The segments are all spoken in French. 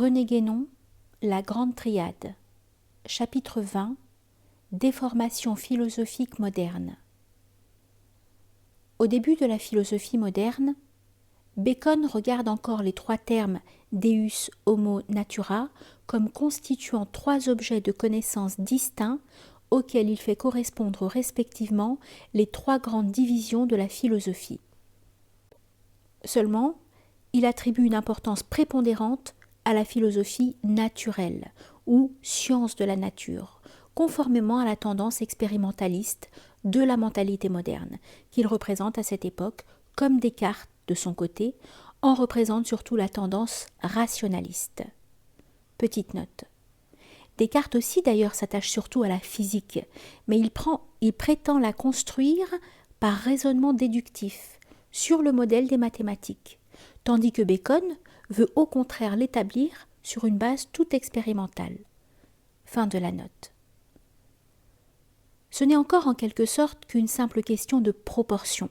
René Guénon, La Grande Triade. Chapitre 20. Déformation philosophique moderne. Au début de la philosophie moderne, Bacon regarde encore les trois termes Deus, Homo, Natura comme constituant trois objets de connaissance distincts auxquels il fait correspondre respectivement les trois grandes divisions de la philosophie. Seulement, il attribue une importance prépondérante à la philosophie naturelle ou science de la nature, conformément à la tendance expérimentaliste de la mentalité moderne, qu'il représente à cette époque, comme Descartes, de son côté, en représente surtout la tendance rationaliste. Petite note. Descartes aussi d'ailleurs s'attache surtout à la physique, mais il prétend la construire par raisonnement déductif, sur le modèle des mathématiques, tandis que Bacon veut au contraire l'établir sur une base toute expérimentale. Fin de la note. Ce n'est encore en quelque sorte qu'une simple question de proportion.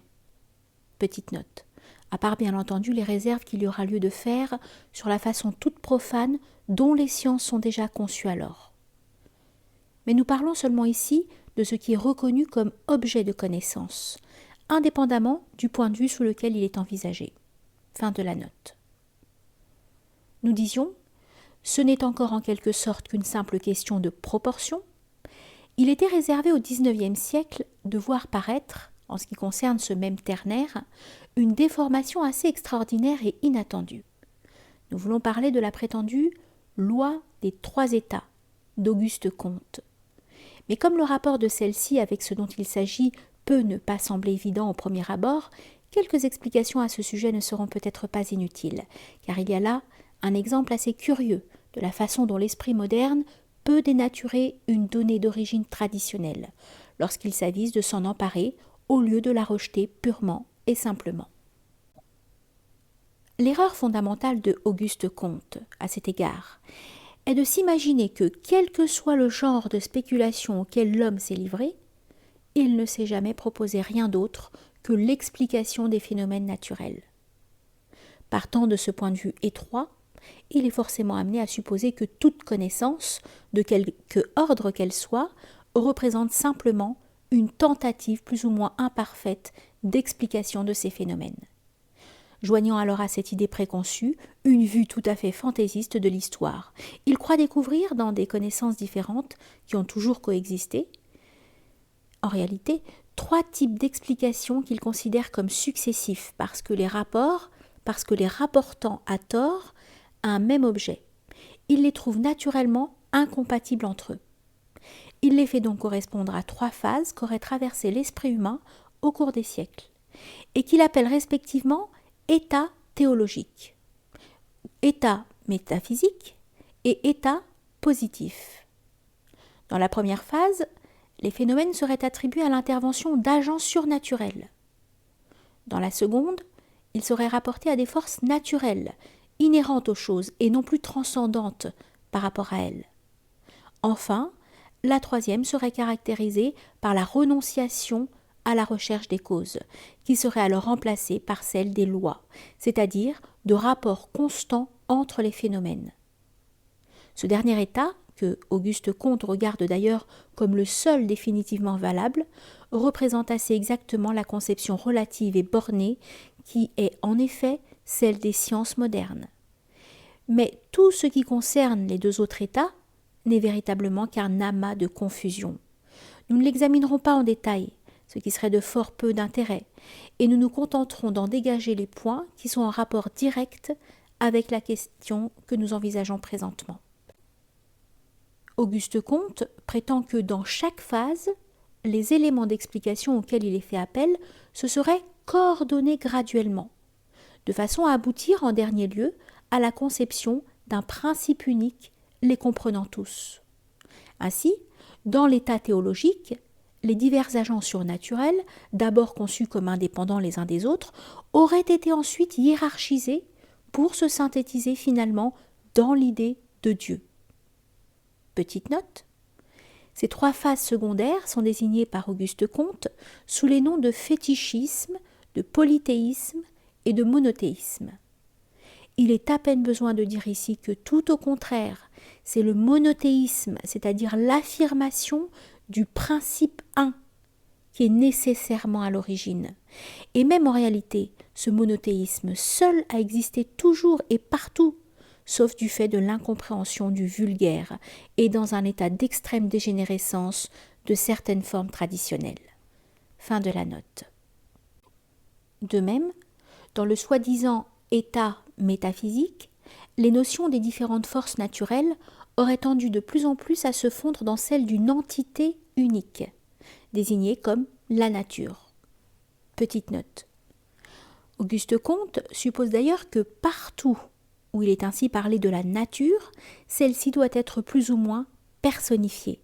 Petite note. À part bien entendu les réserves qu'il y aura lieu de faire sur la façon toute profane dont les sciences sont déjà conçues alors. Mais nous parlons seulement ici de ce qui est reconnu comme objet de connaissance, indépendamment du point de vue sous lequel il est envisagé. Fin de la note. Nous disions, ce n'est encore en quelque sorte qu'une simple question de proportion. Il était réservé au XIXe siècle de voir paraître, en ce qui concerne ce même ternaire, une déformation assez extraordinaire et inattendue. Nous voulons parler de la prétendue loi des trois États d'Auguste Comte. Mais comme le rapport de celle-ci avec ce dont il s'agit peut ne pas sembler évident au premier abord, quelques explications à ce sujet ne seront peut-être pas inutiles, car il y a là un exemple assez curieux de la façon dont l'esprit moderne peut dénaturer une donnée d'origine traditionnelle, lorsqu'il s'avise de s'en emparer au lieu de la rejeter purement et simplement. L'erreur fondamentale de Auguste Comte, à cet égard, est de s'imaginer que, quel que soit le genre de spéculation auquel l'homme s'est livré, il ne s'est jamais proposé rien d'autre que l'explication des phénomènes naturels. Partant de ce point de vue étroit, il est forcément amené à supposer que toute connaissance, de quelque ordre qu'elle soit, représente simplement une tentative plus ou moins imparfaite d'explication de ces phénomènes. Joignant alors à cette idée préconçue une vue tout à fait fantaisiste de l'histoire. Il croit découvrir dans des connaissances différentes qui ont toujours coexisté, en réalité, trois types d'explications qu'il considère comme successifs parce que les rapportant à tort à un même objet. Il les trouve naturellement incompatibles entre eux. Il les fait donc correspondre à trois phases qu'aurait traversé l'esprit humain au cours des siècles, et qu'il appelle respectivement état théologique, état métaphysique et état positif. Dans la première phase, les phénomènes seraient attribués à l'intervention d'agents surnaturels. Dans la seconde, ils seraient rapportés à des forces naturelles, inhérentes aux choses et non plus transcendantes par rapport à elles. Enfin, la troisième serait caractérisée par la renonciation à la recherche des causes, qui serait alors remplacée par celle des lois, c'est-à-dire de rapports constants entre les phénomènes. Ce dernier état, que Auguste Comte regarde d'ailleurs comme le seul définitivement valable, représente assez exactement la conception relative et bornée qui est en effet celle des sciences modernes. Mais tout ce qui concerne les deux autres états n'est véritablement qu'un amas de confusion. Nous ne l'examinerons pas en détail, ce qui serait de fort peu d'intérêt, et nous nous contenterons d'en dégager les points qui sont en rapport direct avec la question que nous envisageons présentement. Auguste Comte prétend que dans chaque phase, les éléments d'explication auxquels il est fait appel se seraient coordonnés graduellement, de façon à aboutir en dernier lieu à la conception d'un principe unique les comprenant tous. Ainsi, dans l'état théologique, les divers agents surnaturels, d'abord conçus comme indépendants les uns des autres, auraient été ensuite hiérarchisés pour se synthétiser finalement dans l'idée de Dieu. Petite note, ces trois phases secondaires sont désignées par Auguste Comte sous les noms de fétichisme, de polythéisme et de monothéisme. Il est à peine besoin de dire ici que tout au contraire, c'est le monothéisme, c'est-à-dire l'affirmation du principe un, qui est nécessairement à l'origine. Et même en réalité, ce monothéisme seul a existé toujours et partout, sauf du fait de l'incompréhension du vulgaire et dans un état d'extrême dégénérescence de certaines formes traditionnelles. Fin de la note. De même, dans le soi-disant état métaphysique, les notions des différentes forces naturelles auraient tendu de plus en plus à se fondre dans celle d'une entité unique, désignée comme la nature. Petite note. Auguste Comte suppose d'ailleurs que partout où il est ainsi parlé de la nature, celle-ci doit être plus ou moins personnifiée,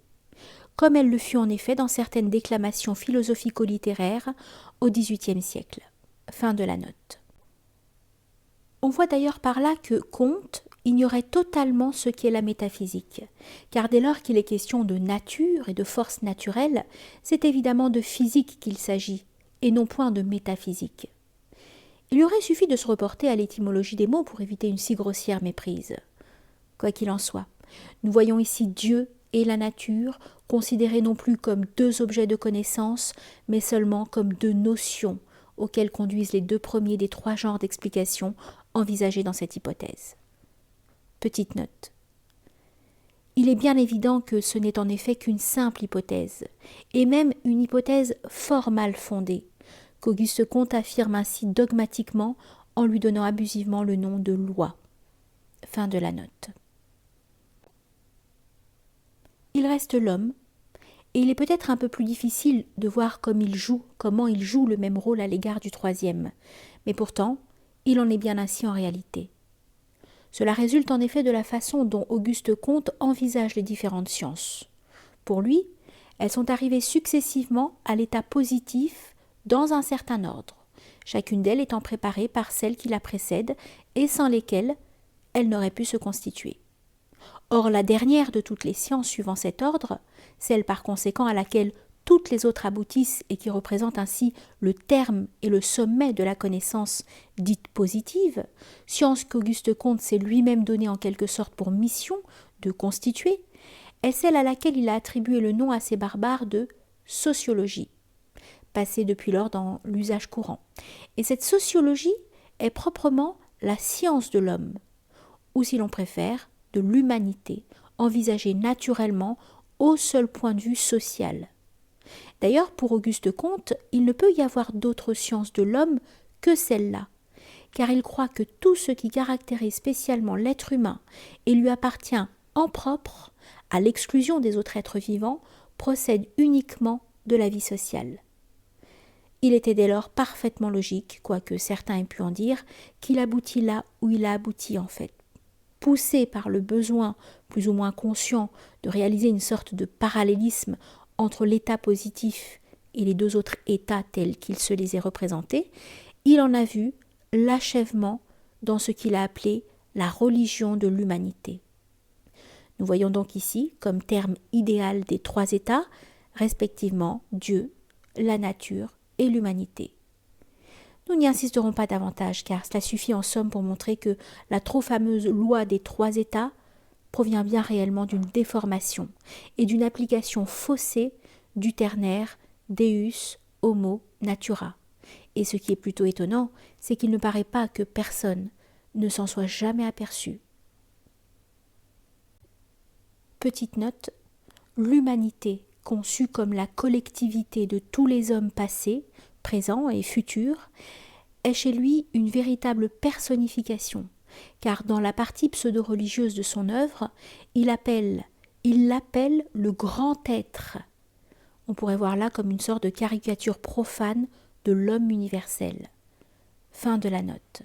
comme elle le fut en effet dans certaines déclamations philosophico-littéraires au XVIIIe siècle. Fin de la note. On voit d'ailleurs par là que Comte ignorait totalement ce qu'est la métaphysique, car dès lors qu'il est question de nature et de force naturelle, c'est évidemment de physique qu'il s'agit, et non point de métaphysique. Il lui aurait suffi de se reporter à l'étymologie des mots pour éviter une si grossière méprise. Quoi qu'il en soit, nous voyons ici Dieu et la nature considérés non plus comme deux objets de connaissance, mais seulement comme deux notions auxquelles conduisent les deux premiers des trois genres d'explications envisagés dans cette hypothèse. Petite note. Il est bien évident que ce n'est en effet qu'une simple hypothèse, et même une hypothèse fort mal fondée, qu'Auguste Comte affirme ainsi dogmatiquement en lui donnant abusivement le nom de loi. Fin de la note. Il reste l'homme, et il est peut-être un peu plus difficile de voir comment il joue le même rôle à l'égard du troisième, mais pourtant, il en est bien ainsi en réalité. Cela résulte en effet de la façon dont Auguste Comte envisage les différentes sciences. Pour lui, elles sont arrivées successivement à l'état positif dans un certain ordre, chacune d'elles étant préparée par celles qui la précèdent et sans lesquelles elles n'auraient pu se constituer. Or, la dernière de toutes les sciences suivant cet ordre, celle par conséquent à laquelle toutes les autres aboutissent et qui représente ainsi le terme et le sommet de la connaissance dite positive, science qu'Auguste Comte s'est lui-même donnée en quelque sorte pour mission de constituer, est celle à laquelle il a attribué le nom assez barbare de sociologie, passée depuis lors dans l'usage courant. Et cette sociologie est proprement la science de l'homme, ou si l'on préfère, de l'humanité, envisagée naturellement au seul point de vue social. D'ailleurs, pour Auguste Comte, il ne peut y avoir d'autre science de l'homme que celle-là, car il croit que tout ce qui caractérise spécialement l'être humain et lui appartient en propre, à l'exclusion des autres êtres vivants, procède uniquement de la vie sociale. Il était dès lors parfaitement logique, quoique certains aient pu en dire, qu'il aboutit là où il a abouti en fait. Poussé par le besoin, plus ou moins conscient, de réaliser une sorte de parallélisme entre l'état positif et les deux autres états tels qu'il se les est représentés, il en a vu l'achèvement dans ce qu'il a appelé la religion de l'humanité. Nous voyons donc ici, comme terme idéal des trois états, respectivement Dieu, la nature et l'humanité. Nous n'y insisterons pas davantage, car cela suffit en somme pour montrer que la trop fameuse loi des trois états provient bien réellement d'une déformation et d'une application faussée du ternaire Deus homo natura. Et ce qui est plutôt étonnant, c'est qu'il ne paraît pas que personne ne s'en soit jamais aperçu. Petite note, l'humanité, conçue comme la collectivité de tous les hommes passés, présents et futurs, est chez lui une véritable personnification, car dans la partie pseudo-religieuse de son œuvre, il l'appelle le grand être. On pourrait voir là comme une sorte de caricature profane de l'homme universel. Fin de la note.